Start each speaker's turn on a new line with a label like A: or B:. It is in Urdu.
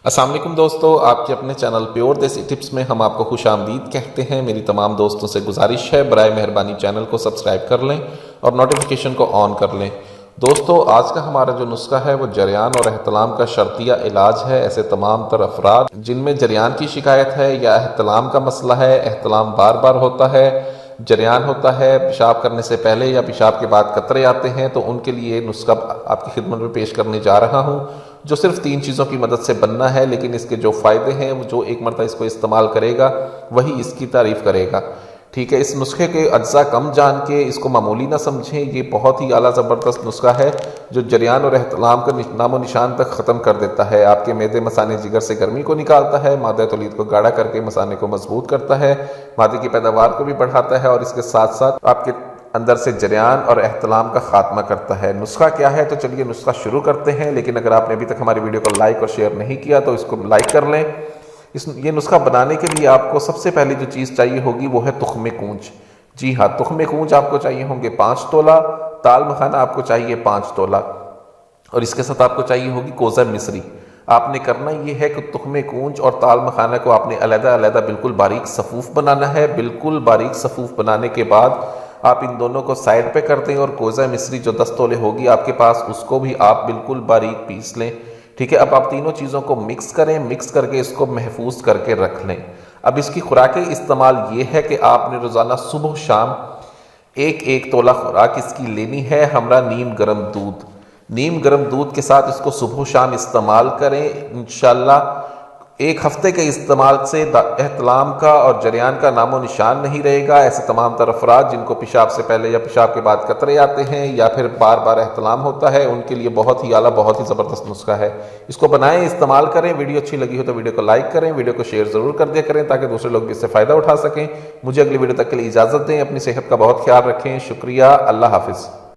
A: السلام علیکم دوستو، آپ کے اپنے چینل پیور دیسی ٹپس میں ہم آپ کو خوش آمدید کہتے ہیں۔ میری تمام دوستوں سے گزارش ہے برائے مہربانی چینل کو سبسکرائب کر لیں اور نوٹیفیکیشن کو آن کر لیں۔ دوستو، آج کا ہمارا جو نسخہ ہے وہ جریان اور احتلام کا شرطیہ علاج ہے۔ ایسے تمام تر افراد جن میں جریان کی شکایت ہے یا احتلام کا مسئلہ ہے، احتلام بار بار ہوتا ہے، جریان ہوتا ہے، پیشاب کرنے سے پہلے یا پیشاب کے بعد قطرے آتے ہیں، تو ان کے لیے نسخہ آپ کی خدمت میں پیش کرنے جا رہا ہوں، جو صرف 3 چیزوں کی مدد سے بننا ہے، لیکن اس کے جو فائدے ہیں، جو ایک مرتبہ اس کو استعمال کرے گا وہی اس کی تعریف کرے گا۔ ٹھیک ہے، اس نسخے کے اجزاء کم جان کے اس کو معمولی نہ سمجھیں۔ یہ بہت ہی اعلیٰ زبردست نسخہ ہے جو جریان اور احتلام کا نام و نشان تک ختم کر دیتا ہے۔ آپ کے معدے مثانے جگر سے گرمی کو نکالتا ہے، مادہ تولید کو گاڑھا کر کے مثانے کو مضبوط کرتا ہے، مادے کی پیداوار کو بھی بڑھاتا ہے، اور اس کے ساتھ ساتھ آپ کے اندر سے جریان اور احتلام کا خاتمہ کرتا ہے۔ نسخہ کیا ہے؟ تو چلیے نسخہ شروع کرتے ہیں، لیکن اگر آپ نے ابھی تک ہماری ویڈیو کو لائک اور شیئر نہیں کیا تو اس کو لائک کر لیں۔ یہ نسخہ بنانے کے لیے آپ کو سب سے پہلی جو چیز چاہیے ہوگی وہ ہے تخم کونچ۔ جی ہاں، تخم کونچ آپ کو چاہیے ہوں گے 5 تولہ، تال مکھانا آپ کو چاہیے 5 تولہ، اور اس کے ساتھ آپ کو چاہیے ہوگی کوزہ مصری۔ آپ نے کرنا یہ ہے کہ تخم کونچ اور تال مکھانا کو آپ نے علیحدہ علیحدہ بالکل باریک صفوف بنانا ہے۔ بالکل باریک صفوف بنانے کے بعد آپ ان دونوں کو سائڈ پہ کر دیں، اور کوزہ مصری جو 10 تولے ہوگی آپ کے پاس، اس کو بھی آپ بالکل باریک پیس لیں۔ ٹھیک ہے، اب آپ تینوں چیزوں کو مکس کریں، مکس کر کے اس کو محفوظ کر کے رکھ لیں۔ اب اس کی خوراک استعمال یہ ہے کہ آپ نے روزانہ صبح و شام ایک تولہ خوراک اس کی لینی ہے، ہمراہ نیم گرم دودھ۔ نیم گرم دودھ کے ساتھ اس کو صبح و شام استعمال کریں۔ انشاءاللہ 1 ہفتے کے استعمال سے احتلام کا اور جریان کا نام و نشان نہیں رہے گا۔ ایسے تمام تر افراد جن کو پیشاب سے پہلے یا پیشاب کے بعد قطرے آتے ہیں یا پھر بار بار احتلام ہوتا ہے، ان کے لیے بہت ہی اعلیٰ، بہت ہی زبردست نسخہ ہے۔ اس کو بنائیں، استعمال کریں۔ ویڈیو اچھی لگی ہو تو ویڈیو کو لائک کریں، ویڈیو کو شیئر ضرور کر دیا کریں تاکہ دوسرے لوگ بھی اس سے فائدہ اٹھا سکیں۔ مجھے اگلی ویڈیو تک کے لیے اجازت دیں، اپنی صحت کا بہت خیال رکھیں۔ شکریہ، اللہ حافظ۔